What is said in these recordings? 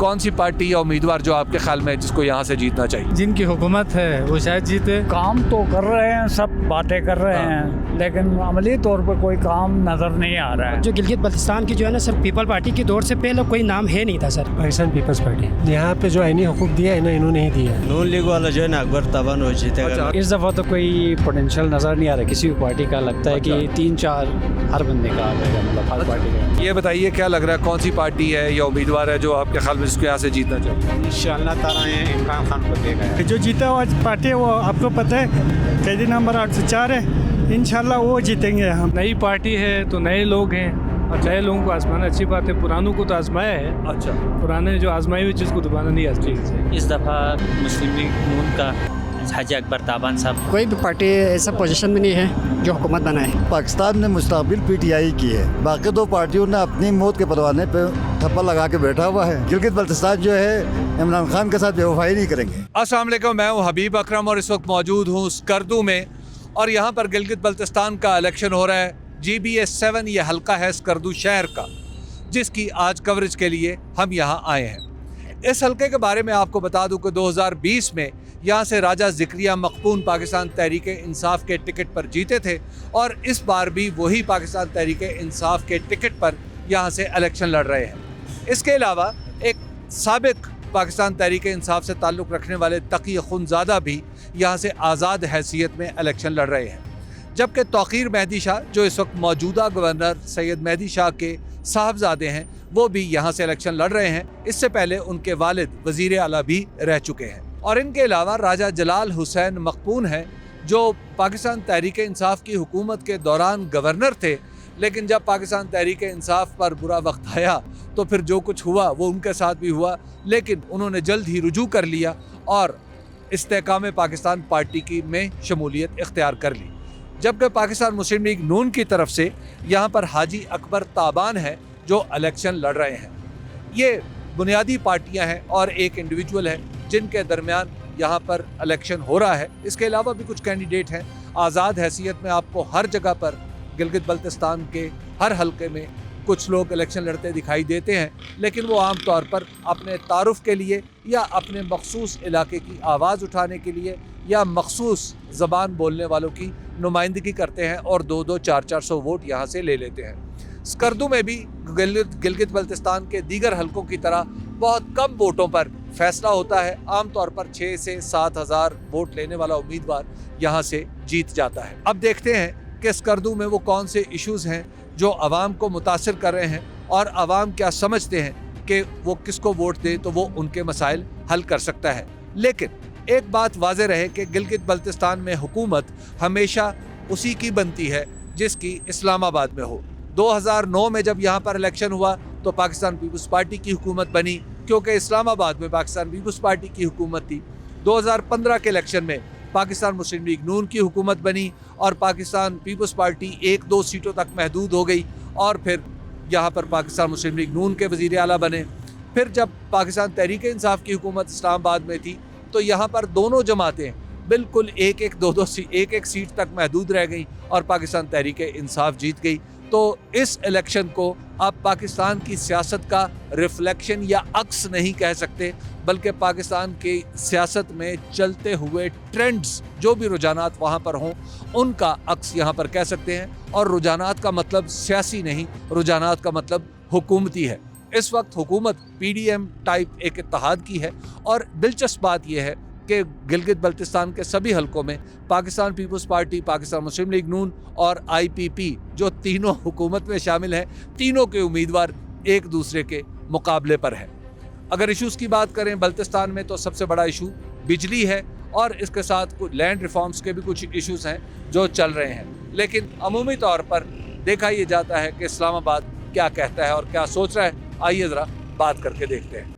कौन सी पार्टी या उम्मीदवार जो आपके ख्याल में जिसको यहाँ से जीतना चाहिए? जिनकी हुकूमत है वो शायद जीते। काम तो कर रहे हैं, सब बातें कर रहे हैं, लेकिन अमली तौर पर कोई काम नजर नहीं आ रहा है। जो गिलगित बल्तिस्तान की जो है ना सर, पीपल पार्टी की दौर से पहले कोई नाम है नहीं था सर। पाकिस्तान पीपल्स पार्टी यहाँ पे जो आईनी हुकूक दिया है ना, इन्होंने ही दिया है। नून लीग वाला जो है ना अकबर ताबान हो जीतेगा। इस दफ़ा तो कोई पोटेंशियल नज़र नहीं आ रहा किसी भी पार्टी का। लगता है कि 3-4 हर बंदे का आ जाएगा, मतलब हर पार्टी का। ये बताइए क्या लग रहा है, कौन सी पार्टी है या उम्मीदवार है जो आपके ख्याल में जिसको यहाँ से जीतना चाहिए? इंशाअल्लाह ताला ये इमरान खान को देगा। जो जीता हुआ पार्टी है वो आपको पता है कैदी नंबर 804 है, इंशाल्लाह वो जीतेंगे। हम नई पार्टी है तो नए लोग हैं और नए लोगों को आजमाना अच्छी बात है। पुरानों को तो आजमाया है, अच्छा, पुराने जो आजमाई हुई चीज़ को दोबारा नहीं आजमाई। इस दफ़ा मुस्लिम लीग नून का हाजी अकबर ताबान साहब। कोई भी पार्टी ऐसा पोजीशन में नहीं है जो हुकूमत बनाए। पाकिस्तान ने मुस्तकबिल पीटीआई की है, बाकी दो पार्टियों ने अपनी मौत के परवाने पे थप्पा लगा के बैठा हुआ है। गिलगित बल्तिस्तान जो है इमरान खान के साथ बेवफाई नहीं करेंगे। अस्सलाम वालेकुम, मैं हूँ हबीब अकरम और इस वक्त मौजूद हूँ स्कर्दू में और यहाँ पर गिलगित बल्तिस्तान का इलेक्शन हो रहा है। GBA 7 ये हल्का है स्कर्दू शहर का, जिसकी आज कवरेज के लिए हम यहाँ आए हैं। इस हल्के के बारे में आपको बता दूं कि 2020 में यहाँ से राजा ज़िक्रिया मकबून पाकिस्तान तहरीक इंसाफ के टिकट पर जीते थे और इस बार भी वही पाकिस्तान तहरीक इंसाफ के टिकट पर यहाँ से इलेक्शन लड़ रहे हैं। इसके अलावा एक साबिक पाकिस्तान तहरीक इंसाफ से ताल्लुक़ रखने वाले तकी खुनज़ादा भी यहाँ से आज़ाद हैसियत में इलेक्शन लड़ रहे हैं, जबकि तौक़ीर मेहदी शाह जो इस वक्त मौजूदा गवर्नर सैयद मेहदी शाह के साहबजादे हैं वो भी यहाँ से इलेक्शन लड़ रहे हैं। इससे पहले उनके वालिद वज़ीर आला भी रह चुके हैं और इनके अलावा राजा जलाल हुसैन मकबून हैं जो पाकिस्तान तहरीक इंसाफ की हुकूमत के दौरान गवर्नर थे, लेकिन जब पाकिस्तान तहरीक इंसाफ पर बुरा वक्त आया तो फिर जो कुछ हुआ वो उनके साथ भी हुआ, लेकिन उन्होंने जल्द ही रुजू कर लिया और इस्तेहकाम पाकिस्तान पार्टी की में शमूलियत इख्तियार कर ली। जबकि पाकिस्तान मुस्लिम लीग नून की तरफ से यहाँ पर हाजी अकबर ताबान है जो इलेक्शन लड़ रहे हैं। ये बुनियादी पार्टियाँ हैं और एक इंडिविजुअल है जिनके दरमियान यहाँ पर इलेक्शन हो रहा है। इसके अलावा भी कुछ कैंडिडेट हैं। आज़ाद हैसियत में आपको हर जगह पर गिलगित बल्तिस्तान के हर हल्के में कुछ लोग इलेक्शन लड़ते दिखाई देते हैं, लेकिन वो आम तौर पर अपने तारुफ के लिए या अपने मखसूस इलाके की आवाज़ उठाने के लिए या मखसूस ज़बान बोलने वालों की नुमाइंदगी करते हैं और 2-2, 400 वोट यहाँ से ले लेते हैं। स्कर्दू में भी गिलगित बल्तिस्तान के दीगर हल्कों की तरह बहुत कम वोटों पर फैसला होता है। आमतौर पर 6 से 7 हज़ार वोट लेने वाला उम्मीदवार यहाँ से जीत जाता है। अब देखते हैं कि स्कर्दू में वो कौन से इश्यूज़ हैं जो आवाम को मुतासिर कर रहे हैं और आवाम क्या समझते हैं कि वो किसको वोट दे तो वो उनके मसाइल हल कर सकता है। लेकिन एक बात वाज़ेह रहे कि गिलगित बल्तिस्तान में हुकूमत हमेशा उसी की बनती है जिसकी इस्लामाबाद में हो। 2009 में जब यहाँ पर इलेक्शन हुआ तो पाकिस्तान पीपल्स पार्टी की हुकूमत बनी, क्योंकि इस्लामाबाद में पाकिस्तान पीपल्स पार्टी की हुकूमत थी। 2015 के इलेक्शन में पाकिस्तान मुस्लिम लीग नून की हुकूमत बनी और पाकिस्तान पीपल्स पार्टी 1-2 सीटों तक महदूद हो गई और फिर यहाँ पर पाकिस्तान मुस्लिम लीग नून के वज़ीर आला बने। फिर जब पाकिस्तान तहरीक इंसाफ की हुकूमत इस्लामाबाद में थी तो यहाँ पर दोनों जमातें बिल्कुल एक एक सीट तक महदूद रह गई और पाकिस्तान तहरीक इंसाफ जीत गई। तो इस इलेक्शन को आप पाकिस्तान की सियासत का रिफ्लेक्शन या अक्स नहीं कह सकते, बल्कि पाकिस्तान की सियासत में चलते हुए ट्रेंड्स जो भी रुझानात वहाँ पर हों उनका अक्स यहाँ पर कह सकते हैं। और रुझानात का मतलब सियासी नहीं, रुझानात का मतलब हुकूमती है। इस वक्त हुकूमत PDM टाइप एक इत्तेहाद की है और दिलचस्प बात यह है कि गिलगित बल्तिस्तान के सभी हलकों में पाकिस्तान पीपल्स पार्टी, पाकिस्तान मुस्लिम लीग नून और IPP जो तीनों हुकूमत में शामिल हैं, तीनों के उम्मीदवार एक दूसरे के मुकाबले पर हैं। अगर इशूज़ की बात करें बल्तिस्तान में तो सबसे बड़ा इशू बिजली है और इसके साथ कुछ लैंड रिफॉर्म्स के भी कुछ इशूज़ हैं जो चल रहे हैं। लेकिन अमूमी तौर पर देखा यह जाता है कि इस्लामाबाद क्या कहता है और क्या सोच रहा है। आइए ज़रा बात करके देखते हैं।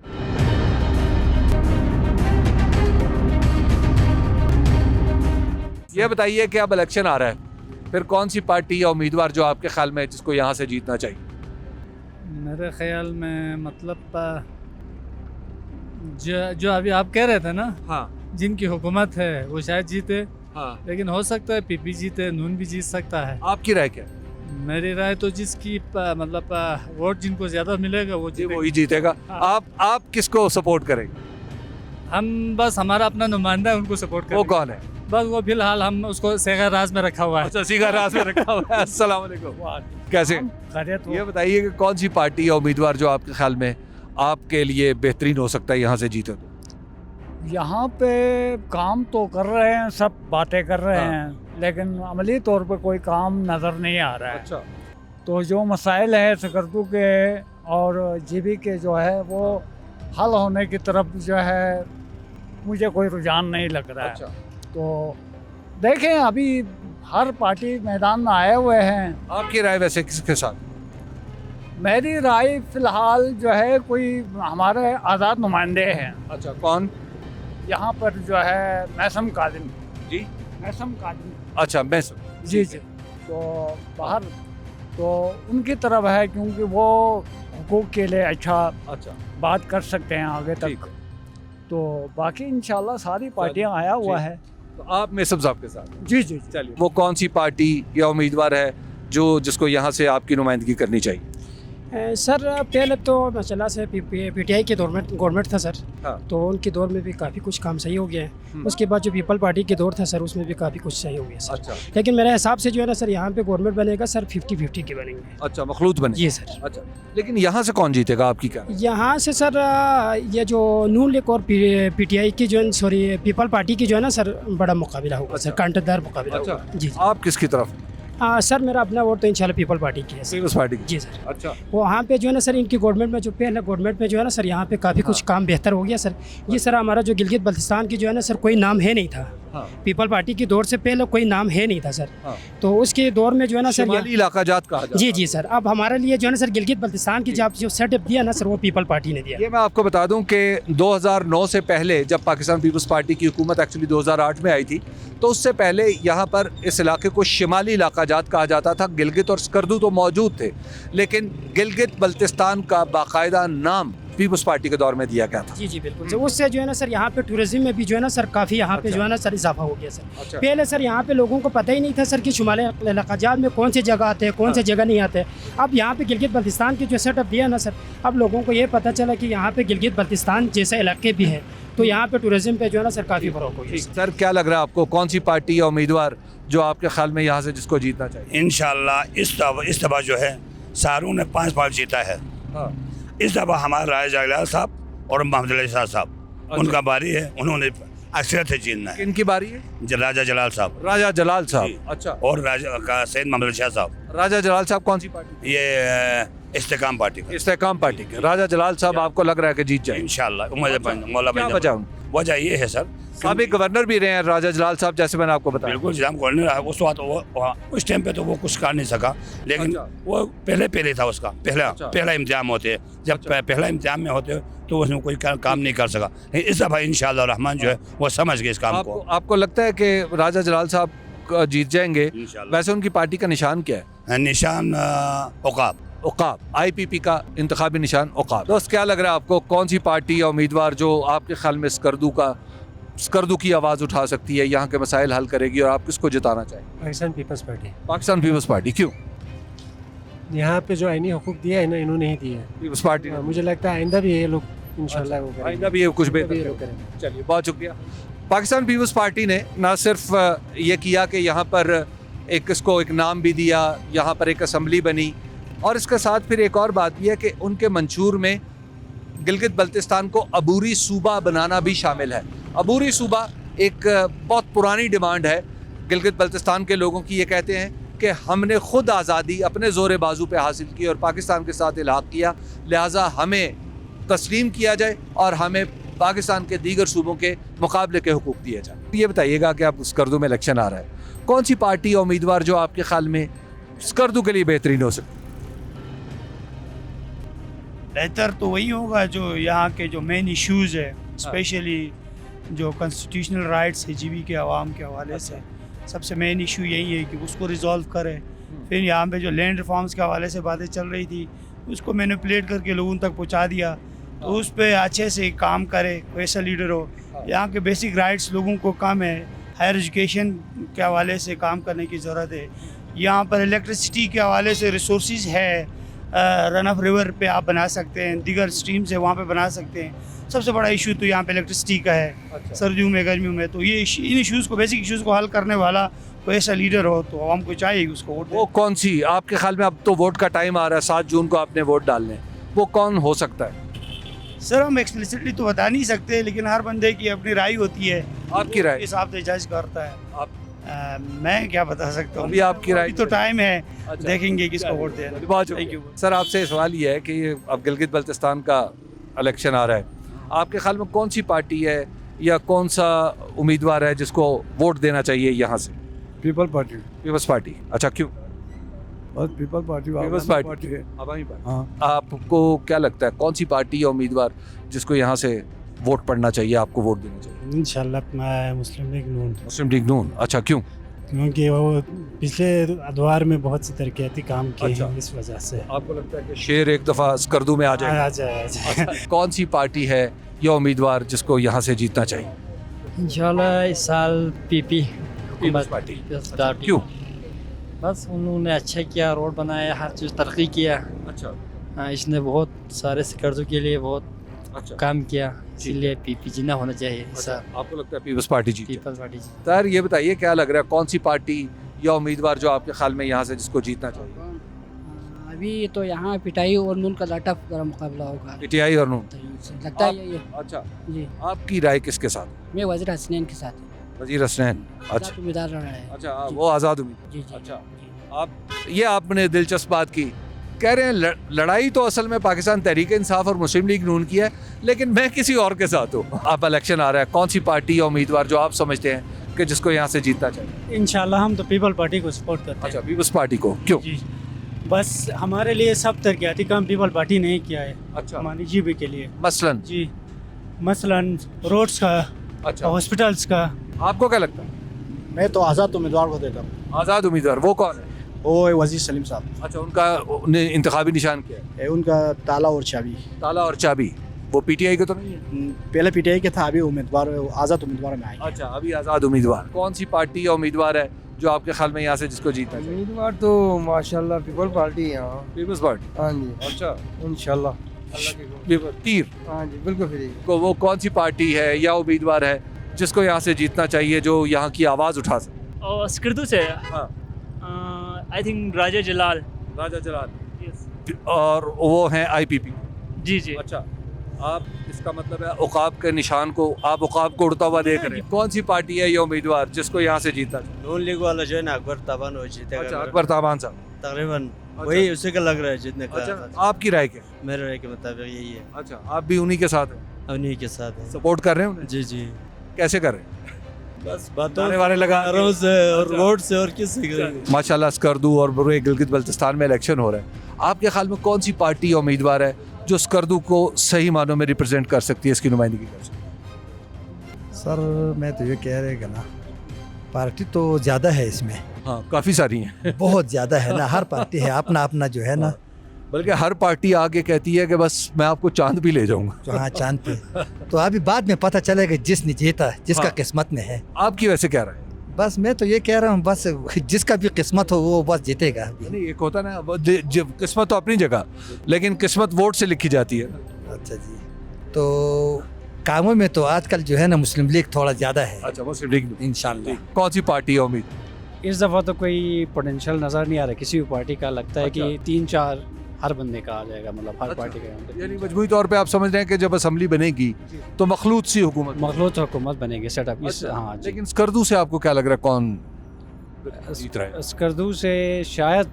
ये बताइए कि अब इलेक्शन आ रहा है, फिर कौन सी पार्टी या उम्मीदवार जो आपके ख्याल में जिसको यहाँ से जीतना चाहिए? मेरे ख्याल में मतलब जो अभी आप कह रहे थे ना, हाँ, जिनकी हुकूमत है वो शायद जीते, हाँ, लेकिन हो सकता है PP जीते, नून भी जीत सकता है। आपकी राय क्या? मेरी राय तो जिसकी मतलब वोट जिनको ज़्यादा मिलेगा वो जी जीतेगा। वही जीतेगा। हाँ। आप किसको सपोर्ट करेंगे? हम बस हमारा अपना नुमाइंदा है उनको सपोर्ट वो करेंगे। कौन है? बस वो फिलहाल हम उसको सेगा राज में रखा हुआ है। अच्छा, सीधा राज में रखा हुआ है। अस्सलाम वालेकुम। कैसे? खैरियत हो। ये बताइए कि कौन सी पार्टी या उम्मीदवार जो आपके ख्याल में आपके लिए बेहतरीन हो सकता है यहाँ से जीते तो? यहाँ पे काम तो कर रहे हैं, सब बातें कर रहे हाँ। हैं, लेकिन अमली तौर पे कोई काम नज़र नहीं आ रहा है। अच्छा, तो जो मसाइल है सकर्दू के और जीबी के जो है वो हल होने की तरफ जो है मुझे कोई रुझान नहीं लग रहा है। अच्छा। तो देखें, अभी हर पार्टी मैदान में आए हुए हैं। आपकी राय वैसे किसके साथ? मेरी राय फिलहाल जो है कोई हमारे आज़ाद नुमाइंदे हैं अच्छा, कौन? यहाँ पर जो है मैसम कादिम जी, मैसम कादिम अच्छा, मैं जी जी। तो बाहर तो उनकी तरफ है, क्योंकि वो हुकूक के लिए अच्छा अच्छा, बात कर सकते हैं आगे ठीक तक। तो बाकी इंशाल्लाह सारी पार्टियां आया हुआ जी। है। तो आप मेसम साहब के साथ? जी जी। चलिए, वो कौन सी पार्टी या उम्मीदवार है जिसको यहाँ से आपकी नुमाइंदगी करनी चाहिए? सर पहले तो माशाल्लाह से पीटीआई के गवर्नमेंट था सर। हाँ। तो उनके दौर में भी काफ़ी कुछ काम सही हो गया है। उसके बाद जो पीपल पार्टी के दौर था सर, उसमें भी काफ़ी कुछ सही हो गया सर। अच्छा लेकिन मेरे हिसाब से जो है ना सर, यहाँ पे गवर्नमेंट बनेगा सर 50-50 के बनेंगे। अच्छा, मखलूत बने। जी सर। अच्छा, लेकिन यहाँ से कौन जीतेगा आपकी क्या? यहाँ से सर ये जो नून लीग और पीटीआई की जो सॉरी पीपल पार्टी की जो है ना सर, बड़ा मुकाबला होगा सर, कांटेदार मुकाबला अच्छा। होगा। जी आप किसकी तरफ? सर मेरा अपना वोट तो इंशाल्लाह पीपल पार्टी की है सर। पीपल्स पार्टी की। जी सर। अच्छा, वहाँ पे जो है ना सर, इनकी गवर्नमेंट में जो पहले गवर्नमेंट में जो है ना सर, यहाँ पे काफ़ी कुछ काम बेहतर हो गया सर। ये सर हमारा जो गिलगित बल्तिस्तान की जो है ना सर, कोई नाम है नहीं था। हाँ। पीपल पार्टी की दौर से पहले कोई नाम है नहीं था सर। हाँ। तो उसके दौर में जो है ना सर शिमाली इलाका जात कहा जाता जी है। जी सर, अब हमारे लिए जो है ना सर गिलगित बल्तिस्तान की जो सेटअप दिया ना सर, वो पीपल पार्टी ने दिया। ये मैं आपको बता दूं कि 2009 से पहले जब पाकिस्तान पीपल्स पार्टी की हुकूमत एक्चुअली 2008 में आई थी, तो उससे पहले यहाँ पर इस इलाके को शिमाली इलाका जात कहा जाता था। गिलगित और स्कर्दू तो मौजूद थे, लेकिन गिलगित बल्तिस्तान का बाकायदा नाम पीपल्स पार्टी के दौर में दिया गया था। जी जी बिल्कुल। तो उससे जो है ना सर, यहाँ पे टूरिज्म में भी जो है ना सर, काफ़ी यहाँ पे जो है ना सर इजाफा हो गया सर। अच्छा। पहले सर यहाँ पे लोगों को पता ही नहीं था सर कि शुमाली इलाकाजात में कौन सी जगह आते हैं, कौन से जगह नहीं आते। अब यहाँ पे गिलगित बल्तिस्तान की जो सेटअप दिया ना सर, अब लोगों को ये पता चला कि यहाँ पे गिलगित बल्तिस्तान जैसे इलाके भी है, तो यहाँ पे टूरिज्म पे जो है ना सर काफ़ी फ़र्क हो गया। सर, क्या लग रहा है आपको, कौन सी पार्टी या उम्मीदवार जो आपके ख्याल में यहाँ से जिसको जीतना चाहिए? इंशाल्लाह इस दफ़ा जो है सारू ने 5 बार जीता है। हाँ। इस दफ़ा हमारे राजा जलाल साहब और मोहम्मद अली शाह साहब, अच्छा। उनका बारी है, उन्होंने अक्सरियत से जीतना है। किनकी बारी है? राजा जलाल साहब राजा जलाल जी। साहब। अच्छा, और राजा का सैयद मोहम्मद अली शाह साहब, राजा जलाल साहब कौन सी पार्टी? ये इस्तेकाम पार्टी का। इस्तेकाम पार्टी के राजा जलाल साहब आपको लग रहा है कि जीत जाएंगे? इंशाल्लाह मौला क्या वजह उन? वजह ये है सर, साबिक गवर्नर भी रहे हैं राजा जलाल साहब, जैसे मैंने आपको बताया। बिल्कुल निजाम गवर्नर रहा उस वक्त, उस टाइम पे तो वो कुछ कर नहीं सका, लेकिन अच्छा। वो पहले था उसका अच्छा। पहला इम्तिहान होते, जब पहला इम्तिहान में होते तो उसमें कोई काम नहीं कर सका। लेकिन इस दफ़ा इंशाअल्लाह रहमान जो है वो समझ गए इस काम को। आपको लगता है कि राजा जलाल साहब जीत जाएंगे? इंशाअल्लाह। वैसे उनकी पार्टी का निशान क्या है? निशान औकाब, औकाब, IPP का इंतखाबी निशान औकाब। दोस्त, क्या लग रहा है आपको, कौन सी पार्टी या उम्मीदवार जो आपके ख्याल में स्कर्दू की आवाज़ उठा सकती है, यहाँ के मसाइल हल करेगी, और आप किसको जिताना चाहिए? पाकिस्तान पीपल्स पार्टी। पाकिस्तान पीपल्स पार्टी। क्यों? यहाँ पे जो आईनी हुकूक दिया है ना, इन्होंने ही दिया है। पीपल्स पार्टी हाँ, मुझे लगता है आइंदा भी ये लोग इंशाल्लाह वो करेंगे। आइंदा भी ये कुछ ये बेहतर लोग करेंगे। करेंगे। चलिए, बहुत शुक्रिया। पाकिस्तान पीपल्स पार्टी ने ना सिर्फ ये किया कि यहाँ पर इसको एक नाम भी दिया, यहाँ पर एक असम्बली बनी, और इसके साथ फिर एक और बात यह है कि उनके मंशूर में गिलगित बल्तिस्तान को अबूरी सूबा बनाना भी शामिल है। अबूरी सूबा एक बहुत पुरानी डिमांड है गिलगित बल्तिस्तान के लोगों की। ये कहते हैं कि हमने खुद आज़ादी अपने ज़ोर बाजू पे हासिल की और पाकिस्तान के साथ इलाक़ किया, लिहाजा हमें तस्लीम किया जाए और हमें पाकिस्तान के दीगर सूबों के मुकाबले के हुकूक दिए जाए। ये बताइएगा कि आप स्कर्दू में इलेक्शन आ रहा है, कौन सी पार्टी या उम्मीदवार जो आपके ख्याल में स्कर्दू के लिए बेहतरीन हो सकती? बेहतर तो वही होगा जो यहाँ के जो मेन इश्यूज़ है, स्पेशली जो कॉन्स्टिट्यूशनल राइट्स है जीबी के अवाम के हवाले से, सबसे मेन इशू यही है कि उसको रिजॉल्व करे। फिर यहाँ पे जो लैंड रिफॉर्म्स के हवाले से बातें चल रही थी, उसको मैनिपुलेट करके लोगों तक पहुँचा दिया, तो उस पर अच्छे से काम करे, वैसा लीडर हो। यहाँ के बेसिक राइट्स लोगों को कम है, हायर एजुकेशन के हवाले से काम करने की ज़रूरत है। यहाँ पर इलेक्ट्रिसिटी के हवाले से रिसोर्सेज है, रन ऑफ रिवर पे आप बना सकते हैं, दीगर स्ट्रीम्स है वहाँ पे बना सकते हैं। सबसे बड़ा इशू तो यहाँ पे इलेक्ट्रिसिटी का है। सर्दियों में गर्मियों में तो ये इन इश्यूज़ को, बेसिक इश्यूज़ को हल करने वाला कोई ऐसा लीडर हो तो आवाम को चाहिए उसको वोट वो कौन सी आपके ख्याल में? अब तो वोट का टाइम आ रहा है, 7 जून को आपने वोट डालने, वो कौन हो सकता है? सर हम एक्सप्लिसिटली तो बता नहीं सकते, लेकिन हर बंदे की अपनी राय होती है। आपकी राय? इस हिसाब से जज करता है। आप मैं क्या बता सकता हूँ, अभी आपकी राय? अभी तो टाइम है, अच्छा। देखेंगे किसको वोट देना। बहुत शुक्रिया। सर आपसे सवाल ये है कि अब गिलगित बल्तिस्तान का इलेक्शन आ रहा है, आपके ख्याल में कौन सी पार्टी है या कौन सा उम्मीदवार है जिसको वोट देना चाहिए यहाँ से? पीपल पार्टी। पीपल्स पार्टी। अच्छा, क्यों? बस पीपल पार्टी पीपल्स पार्टी है। आवामी पार्टी। हाँ। आपको क्या लगता है कौन सी पार्टी या उम्मीदवार जिसको यहाँ से वोट पड़ना चाहिए, आपको वोट देना चाहिए? इंशाल्लाह मुस्लिम लीग नून, मुस्लिम लीग नून। अच्छा, क्यों? क्योंकि वो पिछले अदवार में बहुत से तरक्याती काम किए अच्छा। हैं, इस वजह से। आपको लगता है कि शेर एक दफ़ा स्कर्दू में आ जाए? आ जाए। कौन सी पार्टी है या उम्मीदवार जिसको यहाँ से जीतना चाहिए? इंशाल्लाह इस साल पीपी पीपल्स पार्टी। क्यों? बस उन्होंने अच्छा किया, रोड बनाया, हर चीज़ तरक्की किया। अच्छा। हाँ, इसने बहुत सारे कर्जों के लिए बहुत अच्छा। काम किया, इसीलिए पीपी जीना होना चाहिए। अच्छा, आपको लगता है पीपल्स पार्टी जीते? पीपल्स पार्टी। सर ये बताइए क्या लग रहा है कौन सी पार्टी या उम्मीदवार जो आपके ख्याल में यहाँ से जिसको जीतना चाहिए? अभी तो यहाँ पिटाई और नून का लाटा मुकाबला होगा। पीटीआई और नून लगता है ये। अच्छा जी, आपकी राय किसके साथ? मैं वज़ीर हसनैन के साथ वजीर हसनैन। अच्छा उम्मीदवार रहा है। अच्छा, वो आज़ाद उम्मीदवार। जी जी। अच्छा, आप ये आपने दिलचस्प बात की, कह रहे हैं लड़ाई तो असल में पाकिस्तान तहरीक इंसाफ और मुस्लिम लीग नून की है, लेकिन मैं किसी और के साथ हूँ। अब इलेक्शन आ रहा है, कौन सी पार्टी या उम्मीदवार जो आप समझते हैं कि जिसको यहाँ से जीतना चाहिए? इंशाल्लाह हम तो पीपल पार्टी को सपोर्ट करते हैं। अच्छा, पीपल्स पार्टी को। क्यों? जी, बस हमारे लिए सब तरक्याती काम पीपल पार्टी ने ही किया है। अच्छा। हमारी जीबी के लिए मसलन? जी, मसलन रोड्स का, अच्छा। हॉस्पिटल्स का। आपको क्या लगता है? मैं तो आज़ाद उम्मीदवार को देता हूँ। आज़ाद उम्मीदवार वो कौन है? वो वजीर सलीम साहब। अच्छा, उनका इंतखाबी निशान क्या है? उनका ताला और चाबी। ताला और चाबी। वो पीटीआई का तो नहीं है? पहले पीटीआई के था, अभी उम्मीदवार आज़ाद उम्मीदवार में आए। अच्छा, अभी आज़ाद उम्मीदवार। कौन सी पार्टी या उम्मीदवार है जो आपके ख्याल में यहाँ से जिसको जीतना चाहिए? उम्मीदवार तो माशाल्लाह पीपल पार्टी है। पीपल्स पार्टी। हाँ जी, अच्छा, इंशाल्लाह। तीर हाँ जी, बिल्कुल फ्री। को वो कौन सी पार्टी है या उम्मीदवार है जिसको यहाँ से जीतना चाहिए, जो यहाँ की आवाज़ उठा सके? और स्कर्दू से हाँ, आई थिंक राजा जलाल। राजा जलाल। और वो हैं आईपीपी। जी जी। अच्छा, आप इसका मतलब है उकाब के निशान को, आप उकाब को उड़ता हुआ देख रहे हैं। कौन सी पार्टी है या उम्मीदवार जिसको यहाँ से जीतना चाहिए? नून लीग वाला जो है ना, अकबर ताबान वो जीतेगा। अच्छा, अकबर ताबान साहब। तकरीबन वही उसी का लग रहा है जीतने का। अच्छा, आपकी राय क्या? मेरे राय के मुताबिक यही है। अच्छा, आप भी उन्हीं के साथ हैं? उन्हीं के साथ है। सपोर्ट कर रहे हैं उन्हें? जी जी, कैसे कर रहे हैं? बस बातों गाने वाले लगा से और वोट से और किससे करेंगे। माशाल्लाह स्कर्दू और बुरे गिलगित बल्तिस्तान में इलेक्शन हो रहा है, आपके ख्याल में कौन सी पार्टी या उम्मीदवार है जो स्कर्दू को सही मानों में रिप्रेजेंट कर सकती है, इसकी नुमाइंदगी कर सकती है? सर मैं तो ये कह रहे ना, पार्टी तो ज़्यादा है इसमें। हाँ, काफ़ी सारी हैं। बहुत ज़्यादा है ना, हर पार्टी है अपना अपना जो है ना। बल्कि हर पार्टी आगे कहती है कि बस मैं आपको चांद भी ले जाऊंगा। तो हाँ, चांद पे तो अभी बाद में पता चलेगा जिसने जीता, जिसका हाँ। किस्मत में है। आपकी वैसे क्या राय? बस मैं तो ये कह रहा हूँ, बस जिसका भी किस्मत हो वो बस जीतेगा। नहीं, एक होता ना किस्मत तो अपनी जगह, लेकिन किस्मत वोट से लिखी जाती है। अच्छा जी, तो कामों में तो आजकल जो है ना मुस्लिम लीग थोड़ा ज़्यादा है। अच्छा, मुस्लिम लीग। इंशाल्लाह। कौन सी पार्टी है उम्मीद? इस दफ़ा तो कोई पोटेंशियल नज़र नहीं आ रहा किसी भी पार्टी का। लगता है कि 3-4 हर बंदे का आ जाएगा, मतलब हर पार्टी का। यानी मजमूई तौर पे आप समझ रहे हैं कि जब असम्बली बनेगी तो मखलूत सी हुकूमत, मखलूत हुकूमत बनेगी सेटअप। इस हाँ जी। लेकिन स्कर्दू से आपको क्या लग रहा है कौन जीत रहा है? स्कर्दू से शायद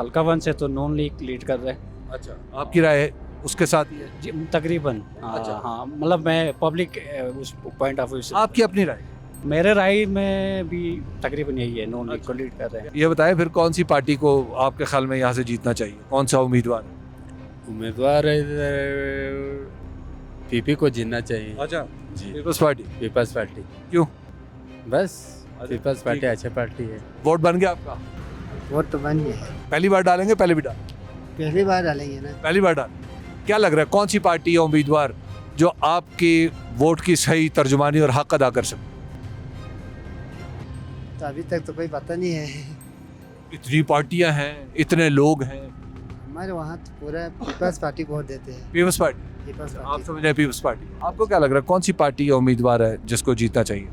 हल्का वन से तो नॉन लीग लीड कर रहे हैं। अच्छा, आपकी राय है उसके साथ ही है? जी, तकरीबन। अच्छा। हाँ, मतलब मैं पब्लिक उस पॉइंट ऑफ व्यू से, आपकी अपनी राय? मेरे राय में भी तकरीबन यही है, नॉन लीग को लीड कर रहे हैं। ये बताएं फिर कौन सी पार्टी को आपके ख्याल में यहाँ से जीतना चाहिए, कौन सा उम्मीदवार? उम्मीदवार पीपी को जीतना चाहिए। अच्छा, पीपल्स पार्टी। पीपल्स पार्टी। क्यों? बस पीपल्स पार्टी अच्छी पार्टी है। वोट बन गया आपका? वोट तो बन गया है, पहली बार डालेंगे? पहले भी डाल? पहली बार डालेंगे ना। पहली बार डाल। क्या लग रहा है कौन सी पार्टी या उम्मीदवार जो आपके वोट की सही तर्जुमानी और हक अदा कर सकते? तो अभी तक तो कोई पता नहीं है। इतनी पार्टियां हैं, इतने लोग हैं, हमारे वहाँ तो पूरा पीपल्स पार्टी को वोट देते हैं। पीपल्स पार्टी, पीपल्स आप पार्टी समझ रहे हैं पीपल्स पार्टी। आपको क्या लग रहा है कौन सी पार्टी या उम्मीदवार है जिसको जीतना चाहिए?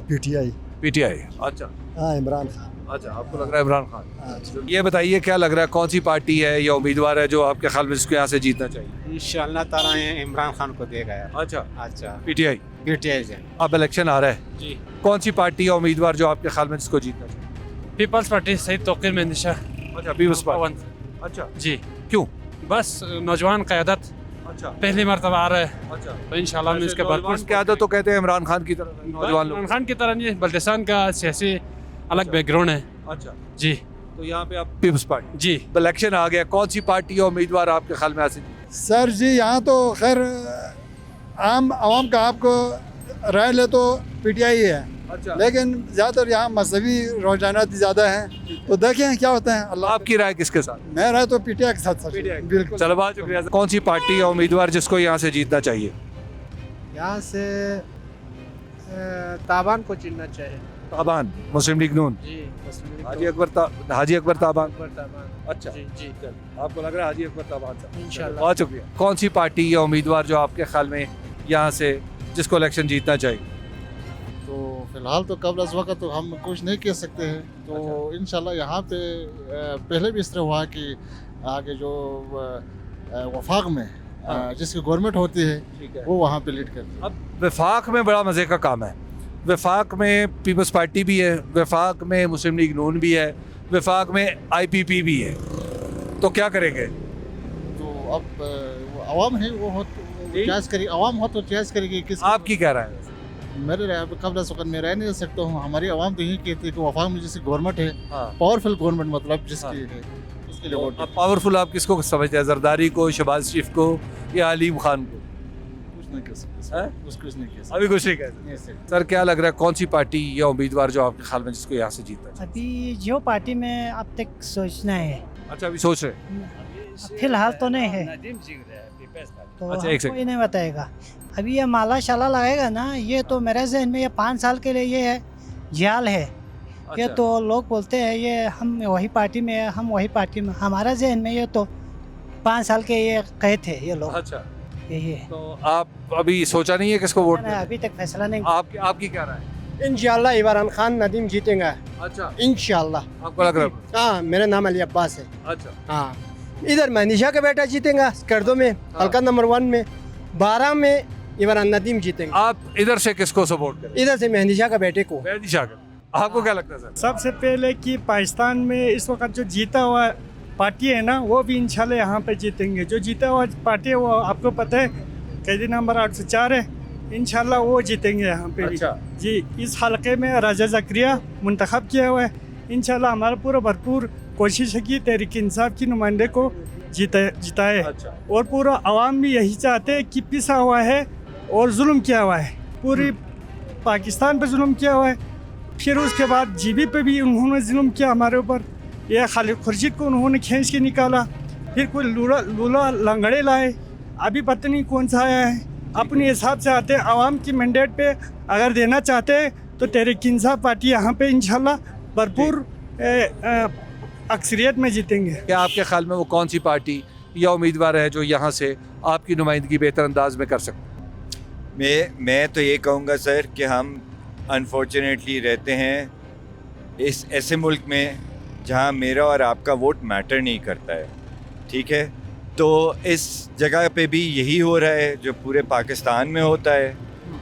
पीटीआई। पीटीआई, अच्छा हाँ, इमरान खान। अच्छा, आपको लग रहा है इमरान खान। ये बताइए क्या लग रहा है कौन सी पार्टी है या उम्मीदवार है जो आपके ख्याल में जिसको यहाँ से जीतना चाहिए? इंशाअल्लाह ताला इमरान खान को देगा यार। अच्छा, अच्छा, पीटीआई। पीटीआई से। अब इलेक्शन आ रहा है जी। कौन सी पार्टी या उम्मीदवार जो आपके ख्याल में जिसको जीतना चाहिए? पीपल्स पार्टी सईद तौकीर मेंदिशा। अच्छा, पीपल्स पार्टी। अच्छा जी, क्यों? बस नौजवान क़यादत अच्छा, पहली मरतबा आ रहा है, अच्छा, तो इंशाल्लाह हम इसके नौजवान की आदत तो कहते हैं इमरान खान की तरह नौजवान लोग। इमरान खान की तरह नहीं, बल्तिस्तान का सियासी अलग बैकग्राउंड है। अच्छा, जी तो यहाँ पे आप पीपल्स पार्टी। जी। इलेक्शन आ गया, कौन सी पार्टी या उम्मीदवार आपके ख्याल में ऐसे? सर जी यहाँ तो खैर आम आवाम का आपको राय ले तो पीटीआई है, अच्छा, लेकिन ज़्यादातर यहाँ मजहबी रुझानात ज़्यादा हैं, तो देखें क्या होता है। अल्लाह आपकी राय किसके साथ? मैं राय तो पीटीआई के साथ सर। बिल्कुल। चलो बहुत शुक्रिया। कौन सी पार्टी या उम्मीदवार जिसको यहाँ से जीतना चाहिए? यहाँ से ताबान को चुनना चाहिए। ताबान, मुस्लिम लीग नून। जी, हाजी अकबर ताबान। ताबान। अच्छा, जी जी, आपको लग रहा है हाजी अकबर ताबान साहब? इंशाल्लाह। बहुत शुक्रिया। कौन सी पार्टी या उम्मीदवार जो आपके ख्याल में यहाँ से जिसको इलेक्शन जीतना चाहिए? तो फिलहाल तो कबल अज़ वक़्त तो हम कुछ नहीं कह सकते हैं, तो इंशाल्लाह यहाँ पे पहले भी इस तरह हुआ कि आगे जो वफाक में जिसकी गवर्नमेंट होती है वो वहाँ पे लीड करती है। अब वफाक में बड़ा मज़े का काम है। वफाक में पीपल्स पार्टी भी है, वफाक में मुस्लिम लीग नून भी है, वफाक में आईपीपी भी है, तो क्या करेंगे? तो अब आवाम है वो चॉइस करेगी, आवाम हो तो चॉइस करेगी किस। आपकी क्या राय है? मेरे कबल अज़ वक़्त में रह नहीं सकता हूँ। हमारी आवाम तो यही कहती है कि वफाक में जिसकी गवर्नमेंट है, पावरफुल गवर्नमेंट मतलब जिसकी है, उसके लिए वोट। अब पावरफुल आप किसको समझते हैं? जरदारी को, शहबाज शरीफ को या अलीम खान को? कुछ नहीं कह सकते, कुछ नहीं कह सकते, अभी कुछ नहीं कह सकते। सर क्या लग रहा है कौन सी पार्टी या उम्मीदवार जो आपके ख्याल में जिसको यहाँ से जीतना चाहिए? अभी जो पार्टी में अब तक सोचना है। अच्छा, अभी सोच रहे? फिलहाल तो नहीं है, तो अच्छा, एक कोई नहीं बताएगा। अभी ये माला शाला लगाएगा ना, ये तो मेरे जहन में ये 5 साल के लिए ये है जाल है। ये तो लोग बोलते हैं ये हम वही पार्टी में है, हम वही पार्टी में। हमारा जहन में ये तो 5 साल के ये कैद थे ये लोग। अच्छा, यही है। तो आप अभी सोचा नहीं है किसको वोट नहीं, अभी तक फैसला नहीं। आपकी क्या राय है? इंशाल्लाह इमरान खान नदीम जीतेंगे। अच्छा, इंशाल्लाह। आपको लग रहा है? हाँ, मेरा नाम अली अब्बास है। अच्छा, हाँ, इधर मेहंदिशा का बेटा जीतेगा स्कर्दो में, हल्का नंबर 1 में। 12 में इमरान नदीम जीतेंगे। आप इधर से किसको सपोर्ट करें? इधर से मेहंदिशा का बेटे को। मेहंदिशा का। आपको क्या लगता है सर? सबसे पहले कि पाकिस्तान में इस वक्त जो जीता हुआ पार्टी है ना, वो भी इंशाल्लाह यहाँ पे जीतेंगे। जो जीता हुआ पार्टी है वो आपको पता है कैदी नंबर 804 है, इंशाल्लाह वो जीतेंगे यहाँ पे भी। अच्छा। जी, इस हलके में राजा ज़करिया मुंतखब किया हुआ है। इंशाल्लाह हमारा पूरा भरपूर कोशिश है कि तहरीक इंसाफ की नुमाइंदे को जिताए। अच्छा। और पूरा आवाम भी यही चाहते हैं कि पिसा हुआ है और जुल्म किया हुआ है, पूरी पाकिस्तान पे जुल्म किया हुआ है। फिर उसके बाद जीबी पे भी उन्होंने जुल्म किया हमारे ऊपर। यह खालिद खुर्शीद को उन्होंने खींच के निकाला, फिर कोई लूला लंगड़े लाए, अभी पता नहीं कौन सा आया है। अपने हिसाब से आते हैं, आवाम की मैंडेट पे अगर देना चाहते हैं तो तहरीक इंसाफ पार्टी यहाँ पे इंशाल्लाह भरपूर अक्सरियत में जीतेंगे। क्या आपके ख्याल में वो कौन सी पार्टी या उम्मीदवार है जो यहाँ से आपकी नुमाइंदगी बेहतर अंदाज में कर सकते? मैं तो ये कहूँगा सर कि हम अनफॉर्चुनेटली रहते हैं इस ऐसे मुल्क में जहाँ मेरा और आपका वोट मैटर नहीं करता है, ठीक है? तो इस जगह पे भी यही हो रहा है जो पूरे पाकिस्तान में होता है।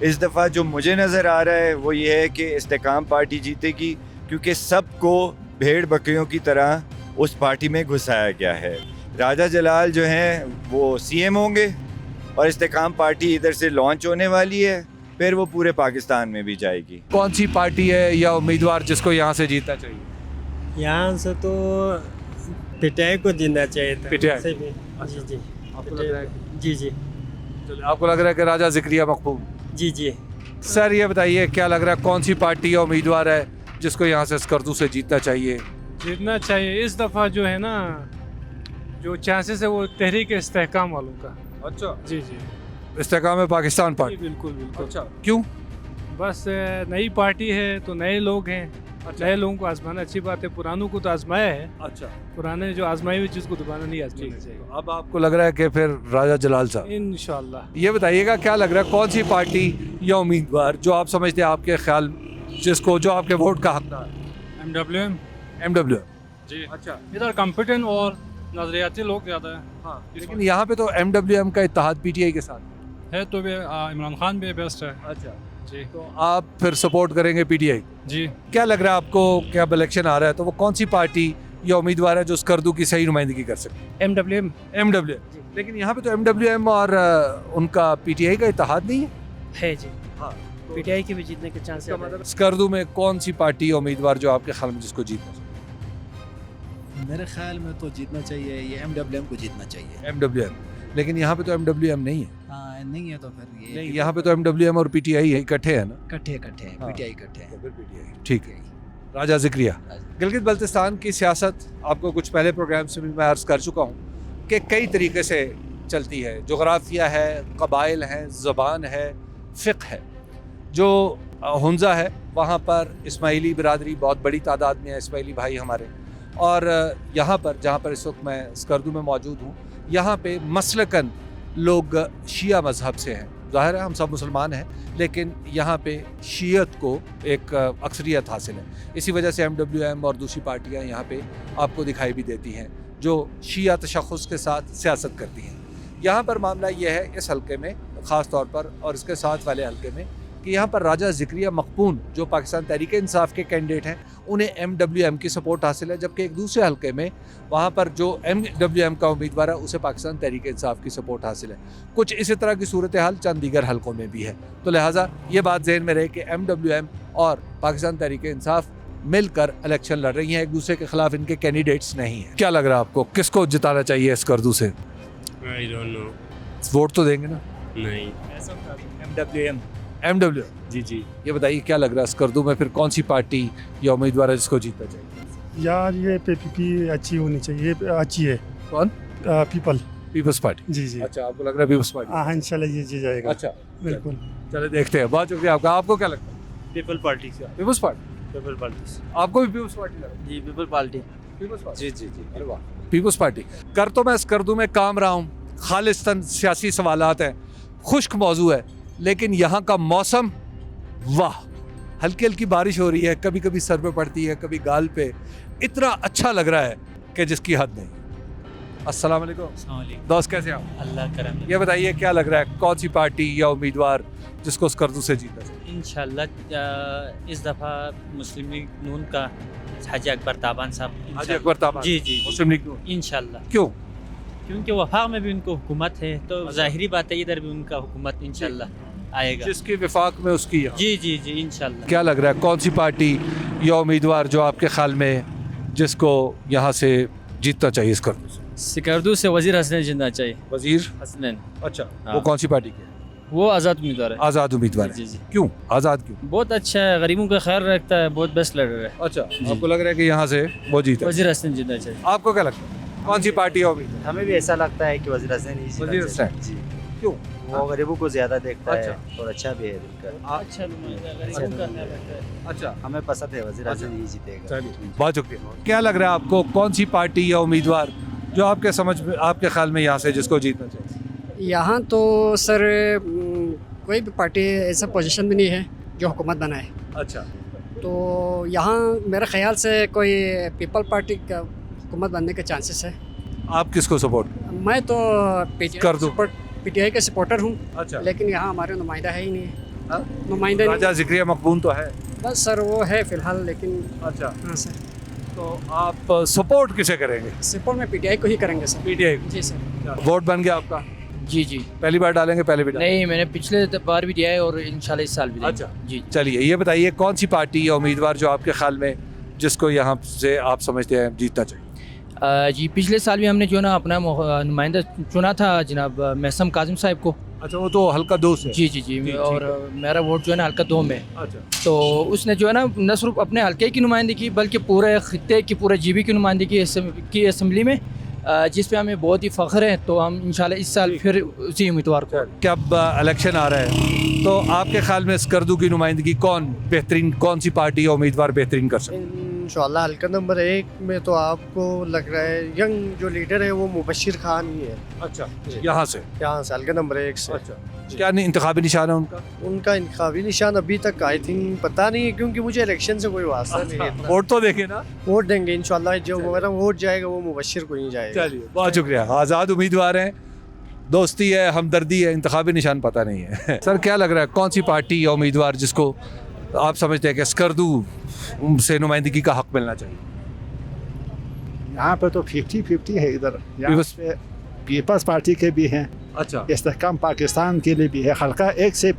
इस दफ़ा जो मुझे नज़र आ रहा है वो ये है कि इस्तेकाम पार्टी जीतेगी, क्योंकि सबको भेड़ बकरियों की तरह उस पार्टी में घुसाया गया है। राजा जलाल जो हैं वो सीएम होंगे और इस्तेकाम पार्टी इधर से लॉन्च होने वाली है, फिर वो पूरे पाकिस्तान में भी जाएगी। कौन सी पार्टी है या उम्मीदवार जिसको यहाँ से जीतना चाहिए? यहाँ से तो पीटीआई को जीतना चाहिए था। पीटीआई? जी जी, आपको लग रहा है? जी जी, आपको लग रहा है कि राजा ज़िक्रिया मकबूल? जी जी। सर ये बताइए क्या लग रहा है कौन सी पार्टी या उम्मीदवार है जिसको यहाँ से स्कर्दू से जीतना चाहिए? जीतना चाहिए इस दफ़ा जो है ना, जो चांसेस है वो तहरीक इस्तेहकाम वालों का। अच्छा, जी जी, इस्तेहकाम में पाकिस्तान पार्टी? बिल्कुल बिल्कुल। अच्छा, क्यों? बस नई पार्टी है तो नए लोग हैं, नए लोगों को आजमाना अच्छी बात है, पुरानों को तो आजमाया है। अच्छा, पुराने जो आजमाई हुई चीज़ को दोबारा नहीं आजमाना चाहिए। अब आपको लग रहा है कि फिर राजा जलाल साहब, इंशाल्लाह। ये बताइएगा क्या लग रहा है कौन सी पार्टी या उम्मीदवार जो आप समझते हैं आपके ख्याल जिसको जो आपके वोट का हकदार है? MWM जी। अच्छा, इधर कॉम्पिटेंट और नजरियाती लोग ज़्यादा हैं। हाँ, लेकिन यहाँ पे तो MWM का इत्तेहाद PTI के साथ है तो इमरान खान भी बेस्ट है। अच्छा जी, तो आप फिर सपोर्ट करेंगे PTI? जी। क्या लग रहा है आपको कि अब इलेक्शन आ रहा है तो वो कौन सी पार्टी या उम्मीदवार है जो स्कर्दू की सही नुमाइंदगी कर सकते हैं? MWM। लेकिन यहाँ पे तो MWM और उनका PTI का इत्तेहाद नहीं है जी। हाँ, PTI की भी जीतने के चांस है। मतलब स्कर्दू में कौन सी पार्टी या उम्मीदवार जो आपके ख्याल में जिसको जीतना चाहिए? मेरे ख्याल में तो जीतना चाहिए, ये MWM को जीतना चाहिए। MWM, लेकिन यहाँ पे तो MWM नहीं है। हाँ, नहीं है तो फिर ये नहीं, यहाँ पे तो MWM और PTI है, इकट्ठे है ना? इकट्ठे हैं, हाँ। PTI इकट्ठे हैं। तो फिर PTI ठीक है। राजा जिक्रिया, गिलगित बल्तिस्तान की सियासत आपको कुछ पहले प्रोग्राम से भी मैं अर्ज़ कर चुका हूँ कि कई तरीके से चलती है। जोग्राफिया है, कबाइल हैं, ज़बान है, फ़िक़्ह है। जो हुंज़ा है वहाँ पर इस्माइली बिरादरी बहुत बड़ी तादाद में है, इस्माइली भाई हमारे। और यहाँ पर जहाँ पर इस वक्त मैं स्कर्दू में मौजूद हूँ, यहाँ पे मसलकन लोग शिया मज़हब से हैं। ज़ाहिर है हम सब मुसलमान हैं, लेकिन यहाँ पे शीयत को एक अक्सरियत हासिल है। इसी वजह से MWM और दूसरी पार्टियाँ यहाँ पे आपको दिखाई भी देती हैं जो शिया तशख़्ख़ुस के साथ सियासत करती हैं। यहाँ पर मामला ये है इस हल्के में ख़ास तौर पर और इसके साथ वाले हल्के में कि यहाँ पर राजा जिक्रिया मकबून जो पाकिस्तान तहरीक इंसाफ के कैंडिडेट हैं उन्हें MWM की सपोर्ट हासिल है, जबकि एक दूसरे हल्के में वहाँ पर जो MWM का उम्मीदवार है उसे पाकिस्तान तहरीक इंसाफ की सपोर्ट हासिल है। कुछ इसी तरह की सूरत हाल चंद दीगर हल्कों में भी है। तो लिहाजा ये बात जहन में रहे कि MWM और पाकिस्तान तहरीक इंसाफ मिलकर इलेक्शन लड़ रही हैं, एक दूसरे के खिलाफ इनके कैंडिडेट्स नहीं हैं। क्या लग रहा है आपको किसको जिताना चाहिए स्कर्दू से? I don't know. वोट तो देंगे ना? नहीं। MWM जी जी। ये बताइए क्या लग रहा है स्कर्दू में फिर कौन सी पार्टी या उम्मीदवार है जिसको जीतना चाहिए? यार ये PPP अच्छी होनी चाहिए, अच्छी है। कौन? पीपल्स पार्टी। जी जी। अच्छा, आपको लग रहा है पीपल्स पार्टी? हाँ, इंशाल्लाह ये जी जाएगा। अच्छा, बिल्कुल। चले देखते हैं। बहुत शुक्रिया आपका। आपको क्या लगता है? People party. Peoples party. People party. आपको भी पीपल्स पार्टी लग रहा है? जी, पीपल पार्टी। Peoples party. जी जी जी। अरे वाह, पीपल्स पार्टी। कर तो मैं स्कर्दू में काम रहा हूँ, खालिस्तन सियासी सवालात हैं, खुश्क मौजू है, लेकिन यहाँ का मौसम वाह, हल्की हल्की बारिश हो रही है, कभी कभी सर पे पड़ती है, कभी गाल पे, इतना अच्छा लग रहा है कि जिसकी हद नहीं। अस्सलाम वालेकुम दोस्त, कैसे आप? अल्लाह करम। ये बताइए क्या लग रहा है कौन सी पार्टी या उम्मीदवार जिसको स्कर्दू से जीतना चाहिए? इंशाल्लाह इस दफ़ा मुस्लिम लीग नून का हाजी अकबर ताबान साहब। हाजी अकबर ताबान। जी जी, मुस्लिम लीग नून। इंशाल्लाह। क्यों? क्योंकि वफाक में भी उनको हुकूमत है, तो ज़ाहिरी बात है इधर भी उनका हुकूमत इंशाल्लाह आएगा। जिसकी विफाक में उसकी यहाँ। जी जी जी, इंशाल्लाह। क्या लग रहा है कौन सी पार्टी या उम्मीदवार जो आपके ख्याल में जिसको यहाँ से जीतना चाहिए स्कर्दू से? स्कर्दू से वजीर हसनैन जीतना चाहिए। वजीर हसनैन। अच्छा, हाँ। वो कौन सी पार्टी के? वो आज़ाद उम्मीदवार है। आज़ाद उम्मीदवार है। जी जी। क्यों आज़ाद क्यों? बहुत अच्छा है, गरीबों का ख्याल रखता है, बहुत बेस्ट लीडर है। अच्छा, आपको लग रहा है कि यहाँ से वो जीता? वजीर हसनैन जीतना चाहिए। आपको क्या लगता है कौन सी पार्टी या उम्मीदवार? हमें भी ऐसा लगता है कि वज़ीर हसन ही वज़ीर हसन। जी। क्यों? वो गरीबों को ज़्यादा देखता अच्छा। है और अच्छा भी है दिलकर। अच्छा नुमाइंदा गरीबों का ख्याल रखता है। अच्छा, हमें पसंद है वज़ीर अच्छा। हसन ही जीतेगा। चलिए, बहुत शुक्रिया। क्या लग रहा है आपको कौन सी पार्टी या उम्मीदवार जो आपके समझ में आपके ख्याल में यहाँ से जिसको जीतना चाहिए? यहाँ तो सर कोई भी पार्टी ऐसा पोजीशन में नहीं है जो हुकूमत बनाए। अच्छा, तो यहाँ मेरे ख्याल से कोई पीपल पार्टी का हुकूमत बनने के चांसेस है। आप किसको सपोर्ट? मैं तो कर दूं। PTI का सपोर्टर हूँ। अच्छा, लेकिन यहाँ हमारे नुमाइंदा है ही नहीं। हाँ? नुमाइंदा राजा जिक्रिया मकबून तो है। बस सर वो है फिलहाल, लेकिन अच्छा, हाँ सर। तो आप सपोर्ट किसे करेंगे? सपोर्ट में PTI को ही करेंगे सर। PTI। जी सर। वोट बन गया आपका? जी जी। पहली बार डालेंगे? पहले भी डालेंगे? नहीं, मैंने पिछले बार भी दिया है और इंशाल्लाह इस साल भी देंगे। अच्छा जी। चलिए, ये बताइए कौन सी पार्टी या उम्मीदवार जो आपके ख्याल में जिसको यहाँ से आप समझते हैं जीतना चाहिए? जी, पिछले साल भी हमने जो ना अपना नुमाइंदा चुना था जनाब महसम काजिम साहब को। अच्छा, वो तो हल्का 2 से? जी जी जी, और मेरा वोट जो है ना हल्का 2 में। अच्छा, तो उसने जो है ना न सिर्फ अपने हल्के की नुमाइंदगी बल्कि पूरे खित्ते की, पूरे GB की नुमाइंदगी की असेंबली में जिस पे हमें बहुत ही फ़ख्र है। तो हम इंशाल्लाह इस साल फिर उसी उम्मीदवार को। क्या अब इलेक्शन आ रहा है तो आपके ख्याल में स्कर्दू की नुमाइंदगी कौन सी पार्टी या उम्मीदवार बेहतरीन कर सकते हैं? इंशाल्लाह हल्का नंबर 1 में तो आपको लग रहा है यंग जो लीडर है वो मुबशिर खान ही है। अच्छा, यहाँ से हल्का नंबर 1 से। अच्छा, क्या इंतखाबी निशान है उनका इंतखाबी निशान अभी तक आई थिंक पता नहीं है, क्योंकि मुझे इलेक्शन से कोई वास्ता नहीं है। वोट तो देखे ना, वोट देंगे इंशाल्लाह, जो मेरा वोट जाएगा वो मुबशिर को ही जाएगा। चलिए, बहुत शुक्रिया। आज़ाद उम्मीदवार हैं, दोस्ती है, हमदर्दी है, इंतखाबी निशान पता नहीं है। सर क्या लग रहा है कौन सी पार्टी या उम्मीदवार जिसको आप समझते हैं कि स्कर्दू से नुमाइंदगी का हक मिलना चाहिए? यहाँ पे तो 50-50 है। इधर यहाँ पे पीपल्स पार्टी के भी हैं। अच्छा, इस्तेहकाम पाकिस्तान के लिए भी है। हल्का 1 से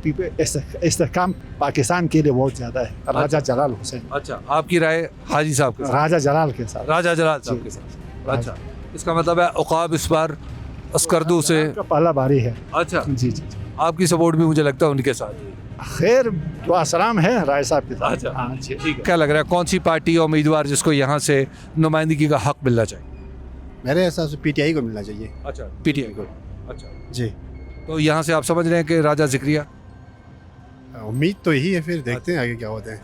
इस्तेहकाम पाकिस्तान के लिए बहुत ज़्यादा है। राजा जलाल हुसैन। अच्छा, आपकी राय हाजी साहब के साथ? राजा जलाल के साथ। राजा जलाल साहब के साथ। अच्छा, इसका मतलब है औकाब इस बार स्कर्दू से पहला बारी है। अच्छा जी जी, आपकी सपोर्ट भी मुझे लगता है उनके साथ। खैर तो आसराम है राय साहब के साथ। अच्छा, हाँ जी, ठीक है। क्या लग रहा है कौन सी पार्टी या उम्मीदवार जिसको यहाँ से नुमाइंदगी का हक मिलना चाहिए? मेरे हिसाब से PTI को मिलना चाहिए। अच्छा, PTI को। अच्छा जी, तो यहाँ से आप समझ रहे हैं कि राजा जिक्रिया? उम्मीद तो यही है, फिर देखते हैं आगे क्या होता है।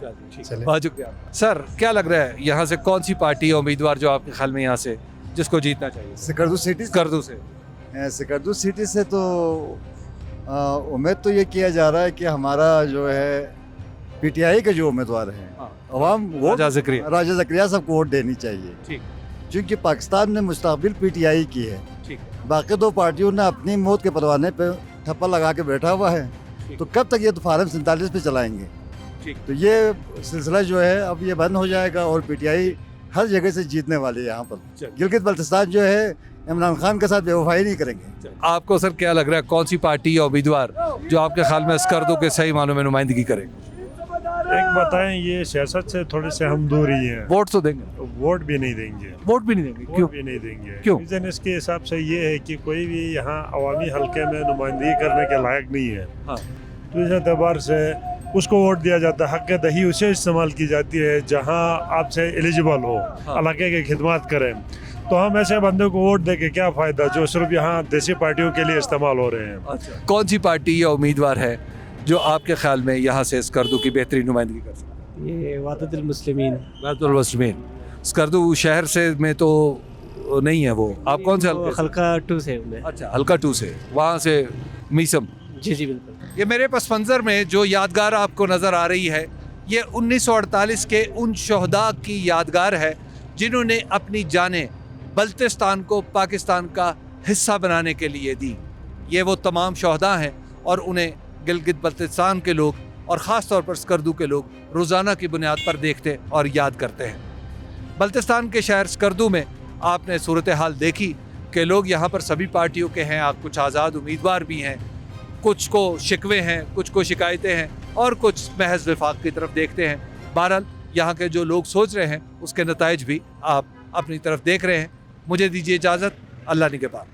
बहुत शुक्रिया। सर क्या लग रहा है यहाँ से कौन सी पार्टी या उम्मीदवार जो आपके ख्याल में यहाँ से जिसको जीतना चाहिए? स्कर्दू सिटी से तो उम्मीद तो ये किया जा रहा है कि हमारा जो है PTI के जो उम्मीदवार हैं अवाम राजा ज़करिया साहब को वोट देनी चाहिए। ठीक, क्योंकि पाकिस्तान ने मुस्तकबिल PTI की है। ठीक, बाकी दो पार्टियों ने अपनी मौत के परवाने पे ठप्पा लगा के बैठा हुआ है, तो कब तक ये तो फार्म 47 पे चलाएंगे? ठीक, तो ये सिलसिला जो है अब ये बंद हो जाएगा और PTI हर जगह से जीतने वाली है। यहाँ पर गिलगित बल्तिस्तान जो है इमरान खान के साथ बेवफाई नहीं करेंगे। आपको सर क्या लग रहा है कौन सी पार्टी या उम्मीदवार जो आपके ख्याल में स्कर्दू के सही मानों में नुमाइंदगी करेगा? एक बताएं, ये सियासत से थोड़े से हम दूर ही हैं। वोट तो देंगे? वोट भी नहीं देंगे। वोट भी नहीं देंगे? क्यों? वोट भी नहीं देंगे। क्यों? रीजन इसके हिसाब से ये है कि कोई भी यहाँ अवामी हल्के में नुमाइंदगी करने के लायक नहीं है। हाँ। तो इस एतबार से उसको वोट दिया जाता है। हक दही उसे इस्तेमाल की जाती है जहाँ आपसे एलिजिबल हो, इलाके की खिदमत करें। तो हम ऐसे बंदे को वोट दे के क्या फ़ायदा जो सिर्फ यहाँ देसी पार्टियों के लिए इस्तेमाल हो रहे हैं। अच्छा, कौन सी पार्टी या उम्मीदवार है जो आपके ख्याल में यहाँ से स्कर्दू की बेहतरीन नुमाइंदगी कर सकता है? ये वादतुल मुस्लिमीन। वादतुल मुस्लिमीन स्कर्दू शहर से में तो नहीं है वो। आप कौन से हल्का 2 से? अच्छा, हल्का 2 से, वहाँ से मीसम। जी जी बिल्कुल। ये मेरे पस मंज़र में जो यादगार आपको नज़र आ रही है ये 1948 के उन शहदा की यादगार है जिन्होंने अपनी जानें बल्तिस्तान को पाकिस्तान का हिस्सा बनाने के लिए दी। ये वो तमाम शहदा हैं और उन्हें गिलगित बल्तिस्तान के लोग और ख़ास तौर पर स्कर्दू के लोग रोज़ाना की बुनियाद पर देखते और याद करते हैं। बल्तिस्तान के शहर स्कर्दू में आपने सूरत हाल देखी कि लोग यहाँ पर सभी पार्टियों के हैं। आप कुछ आज़ाद उम्मीदवार भी हैं, कुछ को शिकवे हैं, कुछ को शिकायतें हैं और कुछ महज विफाक की तरफ देखते हैं। बहरहाल यहाँ के जो लोग सोच रहे हैं उसके नताइज भी आप अपनी तरफ देख रहे हैं। मुझे दीजिए इजाज़त, अल्लाह निगहबान।